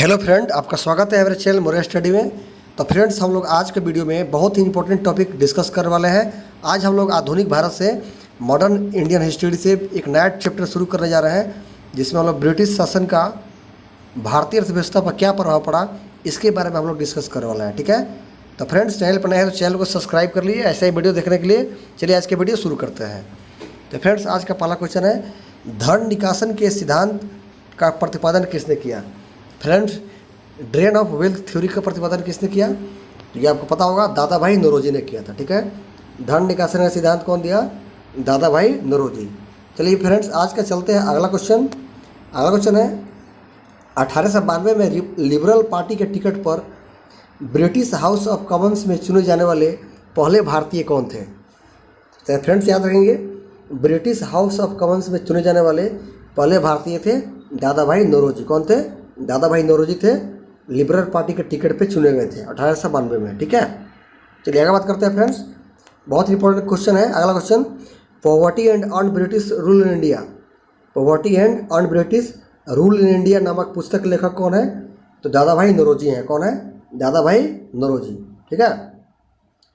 Hello friend, आपका स्वागत है हमारे चैनल मोरिया स्टडी में। तो फ्रेंड्स, हम लोग आज के वीडियो में बहुत ही इंपॉर्टेंट टॉपिक डिस्कस करने वाले हैं। आज हम लोग आधुनिक भारत से मॉडर्न इंडियन हिस्ट्री से एक नया चैप्टर शुरू करने जा रहे हैं, जिसमें हम लोग ब्रिटिश शासन का भारतीय अर्थव्यवस्था पर क्या प्रभाव पड़ा, इसके बारे में हम लोग डिस्कस करने वाले हैं। ठीक है, तो फ्रेंड्स, चैनल पर नए हैं तो चैनल को सब्सक्राइब कर लीजिए ऐसे ही वीडियो देखने के लिए। चलिए आज के वीडियो शुरू करते हैं। तो फ्रेंड्स, आज का पहला क्वेश्चन है, धन निकासन के सिद्धांत का प्रतिपादन किसने किया। Friends, drain of wealth theory का प्रतिपादन किसने किया, तो ये आपको पता होगा, दादा भाई नौरोजी ने किया था। ठीक है, धन निकासन का सिद्धांत कौन दिया, दादा भाई नौरोजी। चलिए फ्रेंड्स, आज का चलते हैं अगला क्वेश्चन। अगला क्वेश्चन है, 1892 में लिबरल पार्टी के टिकट पर ब्रिटिश हाउस ऑफ कॉमन्स में चुने जाने वाले पहले भारतीय कौन थे। तो फ्रेंड्स याद रखेंगे, ब्रिटिश हाउस ऑफ कॉमन्स में चुने जाने वाले पहले भारतीय थे दादा भाई नौरोजी। कौन थे, दादा भाई नौरोजी थे। लिबरल पार्टी के टिकट पे चुने गए थे 1892 में। ठीक है, चलिए आगे बात करते हैं फ्रेंड्स। बहुत इंपॉर्टेंट क्वेश्चन है अगला question, poverty and un British rule in India. Poverty and un British rule in India नामक पुस्तक लेखक कौन है, तो दादा भाई नौरोजी हैं। कौन है, दादा भाई नौरोजी। ठीक है,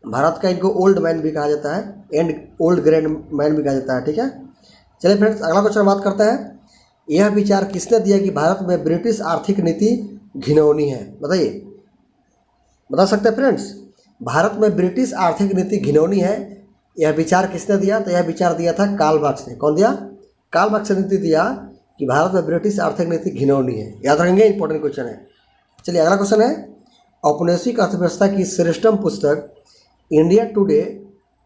भारत का इनको ओल्ड मैन भी कहा जाता है एंड ओल्ड ग्रैंड मैन भी कहा जाता है। ठीक है, चलिए फ्रेंड्स अगला क्वेश्चन बात करते हैं, यह विचार किसने दिया कि भारत में ब्रिटिश आर्थिक नीति घिनौनी है। बताइए, बता सकते हैं फ्रेंड्स, भारत में ब्रिटिश आर्थिक नीति घिनौनी है, यह विचार किसने दिया, तो यह विचार दिया था कार्ल मार्क्स ने। कौन दिया, कार्ल मार्क्स ने नीति दिया कि भारत में ब्रिटिश आर्थिक नीति घिनौनी है। याद रखेंगे, इंपॉर्टेंट क्वेश्चन है। चलिए अगला क्वेश्चन है, औपनिवेशिक अर्थव्यवस्था की श्रेष्ठतम पुस्तक इंडिया टुडे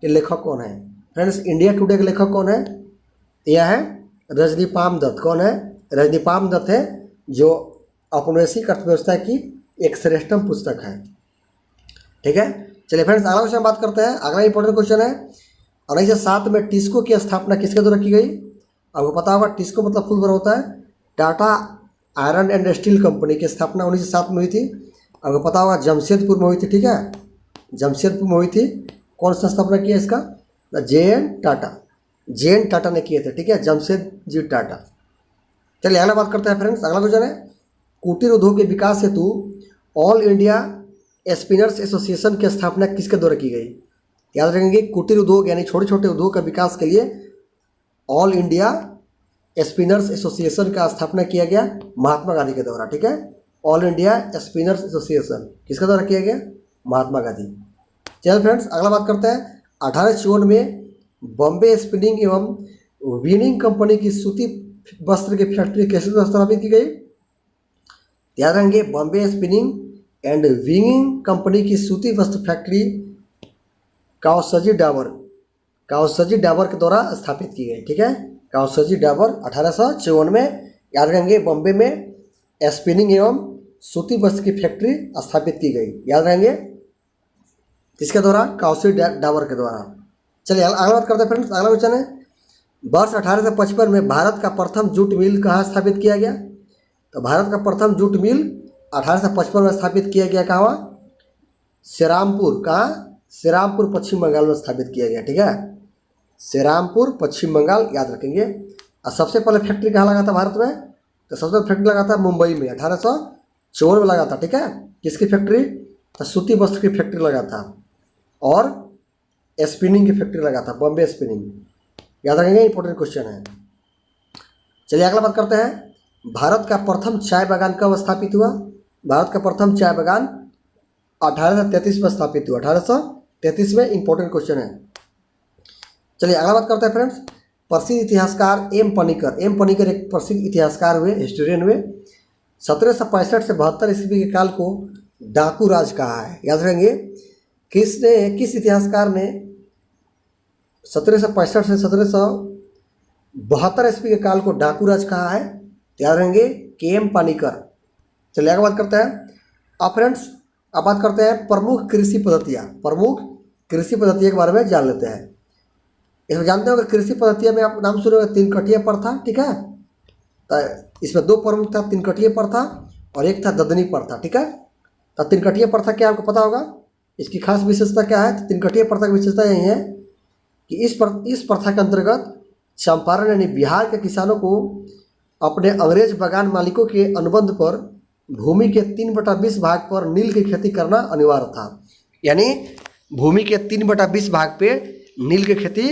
के लेखक कौन है। फ्रेंड्स, इंडिया टुडे के लेखक कौन है, यह है रजनीपाम दत्त। कौन है, रजनीपाम दत्त है, जो औपनिवेशिक अर्थव्यवस्था की एक श्रेष्ठतम पुस्तक है। ठीक है, चलिए फ्रेंड्स अगला क्वेश्चन बात करते हैं। अगला इंपॉर्टेंट क्वेश्चन है, 1907 में टिस्को की स्थापना किसके द्वारा की गई। आपको पता होगा, टिस्को मतलब फुल फॉर्म होता है Tata iron and steel company की स्थापना 1907 में हुई थी। आपको पता होगा जमशेदपुर में हुई थी। ठीक है, जमशेदपुर में हुई थी। कौन सा स्थापना किया इसका, जे.एन. टाटा ने किए थे। ठीक है, जमशेदजी टाटा। चलिए अगला बात करते हैं फ्रेंड्स। अगला क्वेश्चन है, कुटीर उद्योग के विकास हेतु ऑल इंडिया स्पिनर्स एसोसिएशन की स्थापना किसके द्वारा की गई। याद रखेंगे, कुटीर उद्योग यानी छोटे छोटे उद्योग का विकास के लिए ऑल इंडिया स्पिनर्स एसोसिएशन का स्थापना किया गया महात्मा गांधी के द्वारा। ठीक है, ऑल इंडिया स्पिनर्स एसोसिएशन किसके द्वारा किया गया, महात्मा गांधी। चलिए फ्रेंड्स अगला बात करते हैं, 1854 में बॉम्बे स्पिनिंग एवं वीनिंग कंपनी की सूती वस्त्र की फैक्ट्री कैसे स्थापित की गई। याद रखेंगे, Bombay spinning and weaning company की सूती वस्त्र फैक्ट्री काओसजी डाबर के द्वारा स्थापित की गई। ठीक है, काओसजी डाबर 1854 में। याद रखेंगे, बॉम्बे में स्पिनिंग एवं सूती वस्त्र की फैक्ट्री स्थापित की गई। याद रखेंगे, किसके द्वारा, काओसजी डाबर के द्वारा। चलिए अगला बात करते हैं फ्रेंड्स। अगला क्वेश्चन है, वर्ष 1855 में भारत का प्रथम जूट मिल कहाँ स्थापित किया गया। तो भारत का प्रथम जूट मिल 1855 में स्थापित किया गया। कहाँ, श्रीरामपुर। कहाँ, श्रीरामपुर पश्चिम बंगाल में स्थापित किया गया। ठीक है, श्रीरामपुर पश्चिम बंगाल, याद रखेंगे। और सबसे पहले फैक्ट्री कहाँ लगा था भारत में, तो सबसे पहले फैक्ट्री लगा था मुंबई में 1854 में लगा था। ठीक है, किसकी फैक्ट्री, तो सूती वस्त्र की फैक्ट्री लगा था और स्पिनिंग की फैक्ट्री लगा था, बॉम्बे स्पिनिंग। याद रखेंगे, इंपॉर्टेंट क्वेश्चन है। चलिए अगला बात करते हैं, भारत का प्रथम चाय बागान कब स्थापित हुआ। भारत का प्रथम चाय बागान 1833 में स्थापित हुआ। 1833 में, इंपॉर्टेंट क्वेश्चन है। चलिए अगला बात करते हैं फ्रेंड्स, प्रसिद्ध इतिहासकार एम पनिकर एक प्रसिद्ध इतिहासकार हुए, हिस्टोरियन हुए। 1765 से 72 ईस्वी के काल को डाकू राज कहा है। याद रखेंगे, किस इतिहासकार ने 1765 से 1772 ईस्वी के काल को डाकू राज कहा है। याद रहेंगे, के.एम. पानिकर। चलिए आगे बात करते हैं। अब फ्रेंड्स अब बात करते हैं प्रमुख कृषि पद्धतियाँ के बारे में जान लेते हैं। इसमें जानते हो कि कृषि पद्धतियाँ में आप नाम सुने, तीन कठिया प्रथा। ठीक है, तो इसमें दो प्रमुख था, तीन कठिया प्रथा और एक था ददनी प्रथा। ठीक है, तो तीन कठिया प्रथा क्या आपको पता होगा, इसकी खास विशेषता क्या है। तो तीन कठिया प्रथा की विशेषता यही है कि इस प्रथा के अंतर्गत चंपारण यानी बिहार के किसानों को अपने अंग्रेज बागान मालिकों के अनुबंध पर भूमि के 3/20 भाग पर नील की खेती करना अनिवार्य था। यानी भूमि के 3/20 भाग पे नील की खेती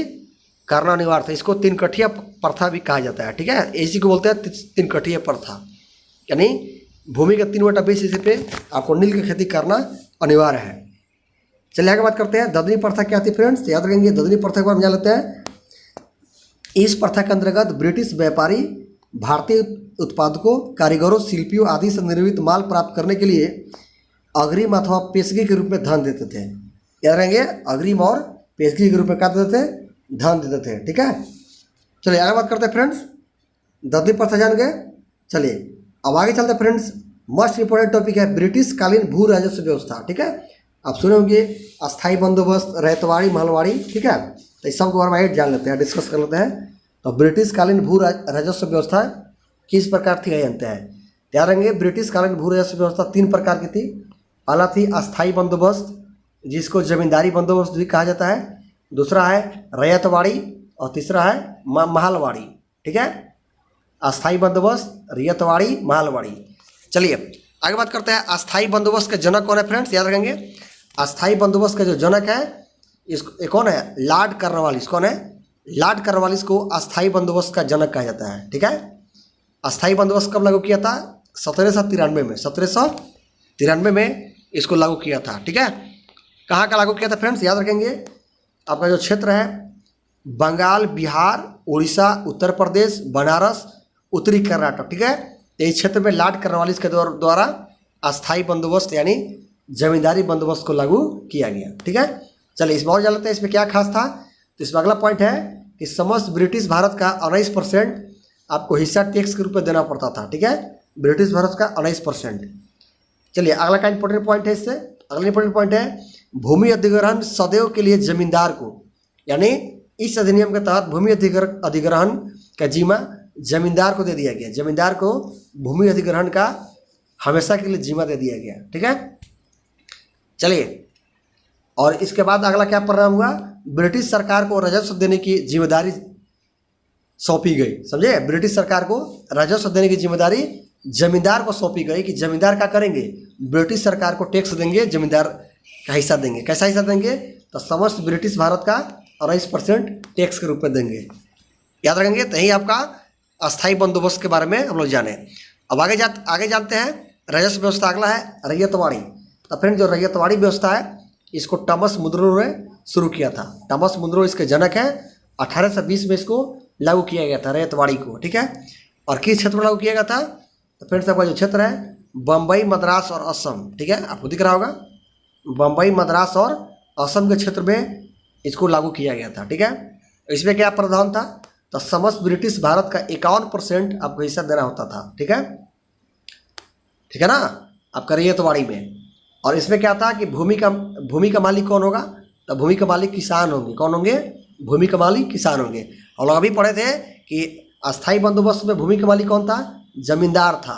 करना अनिवार्य था। इसको 3 कठिया प्रथा भी कहा जाता है, ठीक है। इसी को बोलते हैं 3 कठिया प्रथा। यानी भूमि के 3/20 हिस्से पे आपको नील की खेती करना अनिवार्य है। चलिए आगे बात करते हैं ददनी प्रथा क्या थी फ्रेंड्स, याद रखेंगे ददनी प्रथा के बारे में जान लेते हैं। इस प्रथा के अंतर्गत ब्रिटिश व्यापारी भारतीय उत्पादकों, कारीगरों, शिल्पियों आदि से निर्मित माल प्राप्त करने के लिए अग्रिम अथवा पेशगी के रूप में धन देते थे। याद रहेंगे, अग्रिम और पेशगी के रूप में क्या देते थे, धन देते थे, ठीक है। चलिए आगे बात करते हैं फ्रेंड्स, ददनी प्रथा जान गए। चलिए अब आगे चलते हैं फ्रेंड्स, मोस्ट इंपॉर्टेंट टॉपिक है ब्रिटिश कालीन भू राजस्व व्यवस्था, ठीक है। आप सुने होंगे अस्थाई बंदोबस्त, रैयतवाड़ी, महलवाड़ी, ठीक है। तो इस सब के बारे में जान लेते हैं, डिस्कस कर लेते हैं। तो ब्रिटिश कालीन भू राजस्व व्यवस्था किस प्रकार थी जानते हैं। याद रखेंगे ब्रिटिश कालीन भू राजस्व व्यवस्था 3 प्रकार की थी। पहला थी अस्थाई बंदोबस्त, जिसको जमींदारी बंदोबस्त भी कहा जाता है। दूसरा है रैयतवाड़ी और तीसरा है महलवाड़ी, ठीक है। अस्थाई बंदोबस्त, रैयतवाड़ी, महलवाड़ी। चलिए आगे बात करते हैं अस्थाई बंदोबस्त के जनक कौन है फ्रेंड्स, याद रखेंगे अस्थाई बंदोबस्त का जो जनक है इसको कौन है, लॉर्ड कॉर्नवालिस। कौन है, लॉर्ड कॉर्नवालिस को अस्थाई बंदोबस्त का जनक कहा जाता है, ठीक है। अस्थाई बंदोबस्त कब लागू किया था, 1793 में, 1793 में इसको लागू किया था, ठीक है। कहाँ का लागू किया था फ्रेंड्स, याद रखेंगे आपका जो क्षेत्र है बंगाल, बिहार, उड़ीसा, उत्तर प्रदेश, बनारस, उत्तरी कर्नाटक, ठीक है। इस क्षेत्र में लॉर्ड कॉर्नवालिस के द्वारा अस्थाई बंदोबस्त यानी जमींदारी बंदोबस्त को लागू किया गया, ठीक है। चलिए इसमें और जान लेते हैं इसमें क्या खास था। तो इसमें अगला पॉइंट है कि समस्त ब्रिटिश भारत का 19% आपको हिस्सा टैक्स के रूप में देना पड़ता था, ठीक है। ब्रिटिश भारत का 19%। चलिए अगला का इंपॉर्टेंट पॉइंट है इससे, अगला इंपॉर्टेंट पॉइंट है भूमि अधिग्रहण सदैव के लिए जमींदार को, यानी इस अधिनियम के तहत भूमि अधिग्रहण का जिम्मा जमींदार को दे दिया गया। जमींदार को भूमि अधिग्रहण का हमेशा के लिए जिम्मा दे दिया गया, ठीक है। चलिए और इसके बाद अगला क्या परिणाम हुआ, ब्रिटिश सरकार को राजस्व देने की जिम्मेदारी सौंपी गई। समझे, ब्रिटिश सरकार को राजस्व देने की जिम्मेदारी जमींदार को सौंपी गई कि जमींदार क्या करेंगे, ब्रिटिश सरकार को टैक्स देंगे, जमींदार का हिस्सा देंगे। कैसा हिस्सा देंगे, तो समस्त ब्रिटिश भारत का 19% टैक्स के रूप में देंगे। याद रखेंगे। तो यही आपका अस्थाई बंदोबस्त के बारे में हम लोग जाने। अब आगे जानते हैं राजस्व व्यवस्था। अगला है रैयतवाड़ी। तो फ्रेंड जो रैयतवाड़ी व्यवस्था है इसको टॉमस मुनरो ने शुरू किया था। टॉमस मुनरो इसके जनक हैं। 1820 में इसको लागू किया गया था रैयतवाड़ी को, ठीक है। और किस क्षेत्र में लागू किया गया था, तो फ्रेंड्स आपका जो क्षेत्र है बम्बई, मद्रास और असम, ठीक है, आपको दिख रहा होगा बम्बई, मद्रास और असम के क्षेत्र में इसको लागू किया गया था, ठीक है। इसमें क्या प्रावधान था, तो समस्त ब्रिटिश भारत का 51% आपको हिस्सा देना होता था, ठीक है, ठीक है ना, आपका रैयतवाड़ी में। और इसमें क्या था कि भूमि का मालिक कौन होगा, तो भूमि का मालिक किसान होंगे। कौन होंगे, भूमि का मालिक किसान होंगे। और लोग अभी पढ़े थे कि अस्थाई बंदोबस्त में भूमि का मालिक कौन था, जमींदार था,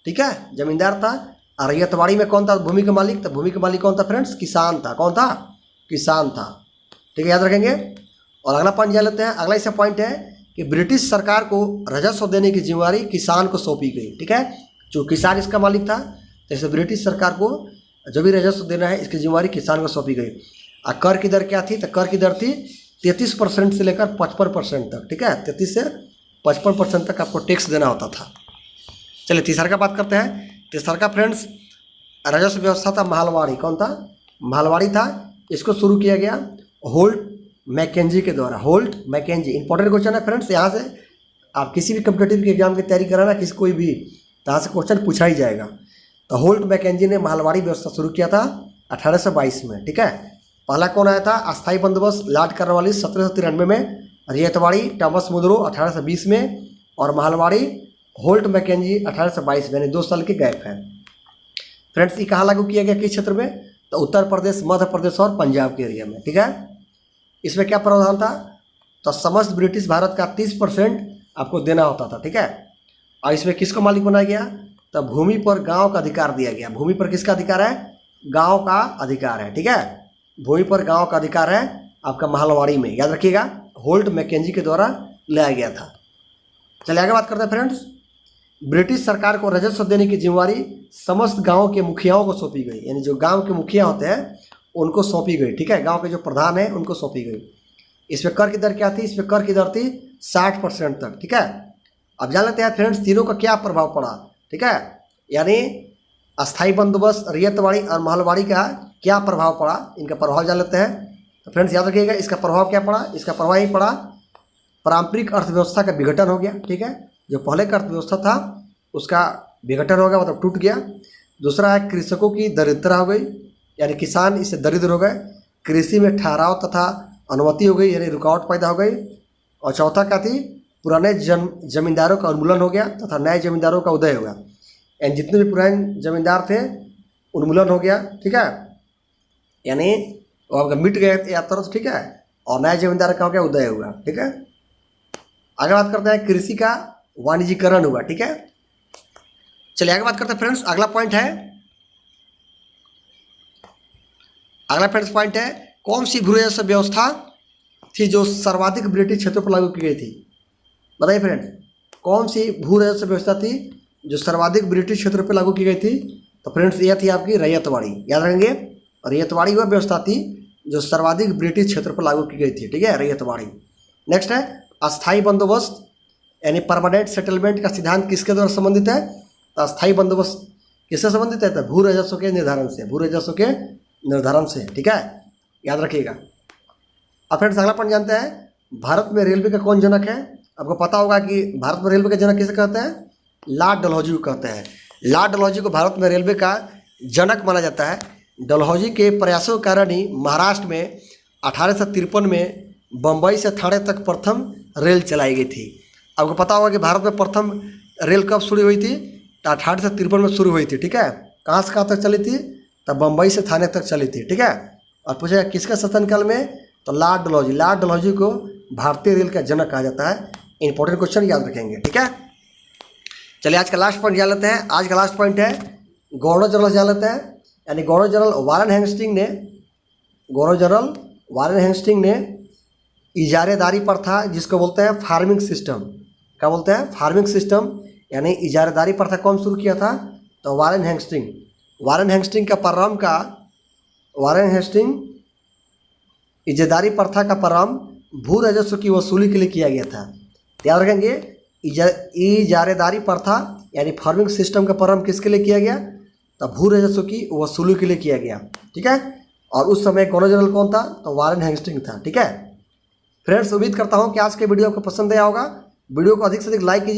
ठीक है, जमींदार था। और रैयतवाड़ी में कौन था भूमि का मालिक, तो भूमि का मालिक कौन था फ्रेंड्स, किसान था। कौन था, किसान था, ठीक है, याद रखेंगे। और अगला पॉइंट जान लेते हैं। अगला इसका पॉइंट है कि ब्रिटिश सरकार को राजस्व देने की जिम्मेदारी किसान को सौंपी गई, ठीक है। जो किसान इसका मालिक था, जैसे ब्रिटिश सरकार को जो भी राजस्व देना है इसकी जिम्मेदारी किसान को सौंपी गई। और कर की दर क्या थी, तो कर की दर थी 33% से लेकर 55% तक, ठीक है, 33 से 55% तक आपको टैक्स देना होता था। चलिए तीसरा का बात करते हैं। तीसरा का फ्रेंड्स राजस्व व्यवस्था था महलवाड़ी। कौन था, महलवाड़ी था। इसको शुरू किया गया होल्ट मैकेंजी के द्वारा। होल्ट मैकेंजी इंपॉर्टेंट क्वेश्चन है फ्रेंड्स। यहाँ से आप किसी भी कम्पिटेटिव एग्जाम की तैयारी कराना, किसी कोई भी, तो यहाँ से क्वेश्चन पूछा ही जाएगा। तो होल्ट मैकेंजी ने महलवाड़ी व्यवस्था शुरू किया था 1822 में, ठीक है। पहला कौन आया था, अस्थाई बंदोबस्त लॉर्ड कॉर्नवालिस 1793 में, रैयतवाड़ी टॉमस मुनरो 1820 में, और महलवाड़ी होल्ट मैकेंजी 1822 में, यानी 2 साल के गैप है। फ्रेंड्स ये कहाँ लागू किया गया, किस क्षेत्र में, तो उत्तर प्रदेश, मध्य प्रदेश और पंजाब के एरिया में, ठीक है। इसमें क्या प्रावधान था, तो समस्त ब्रिटिश भारत का 30% आपको देना होता था, ठीक है। और इसमें किसको मालिक बनाया गया, तो भूमि पर गांव का अधिकार दिया गया। भूमि पर किसका अधिकार है, गांव का अधिकार है, ठीक है। भूमि पर गांव का अधिकार है आपका महलवाड़ी में, याद रखिएगा। होल्ट मैकेंजी के द्वारा लाया गया था। चलिए आगे बात करते हैं फ्रेंड्स। ब्रिटिश सरकार को राजस्व देने की जिम्मेवारी समस्त गांव के मुखियाओं को सौंपी गई, यानी जो गांव के मुखिया होते हैं उनको सौंपी गई, ठीक है, गांव के जो प्रधान हैं उनको सौंपी गई। इसमें कर की दर क्या थी? इसमें कर की दर थी 60% तक, ठीक है। अब जान लेते हैं फ्रेंड्स तीनों का क्या प्रभाव पड़ा, ठीक है, यानी अस्थाई बंदोबस्त, रैयतवाड़ी और महलवाड़ी का क्या प्रभाव पड़ा, इनका प्रभाव जान लेते हैं। तो फ्रेंड्स याद रखिएगा, इसका प्रभाव क्या पड़ा? इसका प्रभाव ही पड़ा पारंपरिक अर्थव्यवस्था का विघटन हो गया, ठीक है, जो पहले का अर्थव्यवस्था था उसका विघटन हो गया, मतलब टूट गया। दूसरा है कृषकों की दरिद्रता हो गई, यानी किसान इससे दरिद्र हो गए। कृषि में ठहराव तथा अनुमति हो गई, यानी रुकावट पैदा हो गई। और चौथा क्या थी? पुराने जमींदारों का उन्मूलन हो गया तथा नए जमींदारों का उदय हो गया, यानी जितने भी पुराने जमींदार थे उन्मूलन हो गया, ठीक है, यानी वो आपका मिट गए या तरह, ठीक है, और नए जमींदार का हो गया उदय हुआ, ठीक है। आगे बात करते हैं कृषि का वाणिज्यीकरण हुआ, ठीक है। चलिए आगे बात करते हैं फ्रेंड्स, अगला पॉइंट है कौन सी भू राजस्व व्यवस्था थी जो सर्वाधिक ब्रिटिश क्षेत्रों पर लागू की गई थी? बताइए फ्रेंड्स, कौन सी भू राजस्व व्यवस्था थी जो सर्वाधिक ब्रिटिश क्षेत्रों पर लागू की गई थी? तो फ्रेंड्स यह थी आपकी रैयतवाड़ी, याद रखेंगे। रैयतवाड़ी वह व्यवस्था थी जो सर्वाधिक ब्रिटिश क्षेत्र पर लागू की गई थी, ठीक है, रैयतवाड़ी। नेक्स्ट है अस्थाई बंदोबस्त, यानी परमानेंट सेटलमेंट का सिद्धांत किसके द्वारा संबंधित है? तो अस्थाई बंदोबस्त किससे संबंधित है? तो भू राजस्व के निर्धारण से, भू राजस्व के निर्धारण से, ठीक है, याद रखिएगा। अब फ्रेंड्स अगला पॉइंट जानते हैं, भारत में रेलवे का कौन जनक है? आपको पता होगा कि भारत में रेलवे का जनक किसे कहते हैं? लॉर्ड डलहौजी को कहते हैं। लॉर्ड डलहौजी को भारत में रेलवे का जनक माना जाता है। डलहौजी के प्रयासों के कारण ही महाराष्ट्र में 1853 में बम्बई से ठाणे तक प्रथम रेल चलाई गई थी। आपको पता होगा कि भारत में प्रथम रेल कब शुरू हुई थी? तो 1853 में शुरू हुई थी, ठीक है। कहाँ से कहाँ तक चली थी? तो बम्बई से ठाणे तक चली थी, ठीक है। और पूछा किसका शासनकाल में? तो लॉर्ड डलहौजी। लॉर्ड डलहौजी को भारतीय रेल का जनक कहा जाता है। इंपॉर्टेंट क्वेश्चन याद रखेंगे, ठीक है। चलिए आज का लास्ट पॉइंट जान लेते हैं। आज का लास्ट पॉइंट है गवर्नर जनरल जान लेते हैं, यानी गवर्नर जनरल वारेन हेस्टिंग ने इजारेदारी प्रथा, जिसको बोलते हैं फार्मिंग सिस्टम, क्या बोलते हैं? फार्मिंग सिस्टम, यानी इजारेदारी प्रथा कौन शुरू किया था? तो वारेन हेस्टिंग इजारेदारी प्रथा का प्रारंभ भू राजस्व की वसूली के लिए किया गया था। याद रखेंगे, इजारेदारी प्रथा यानी फार्मिंग सिस्टम का प्रारंभ किसके लिए किया गया? तो भू राजस्व की वसूली के लिए किया गया, ठीक है। और उस समय गवर्नर जनरल कौन था? तो वारेन हेस्टिंग था, ठीक है। फ्रेंड्स उम्मीद करता हूँ कि आज के वीडियो आपको पसंद आया होगा। वीडियो को अधिक से अधिक लाइक कीजिए।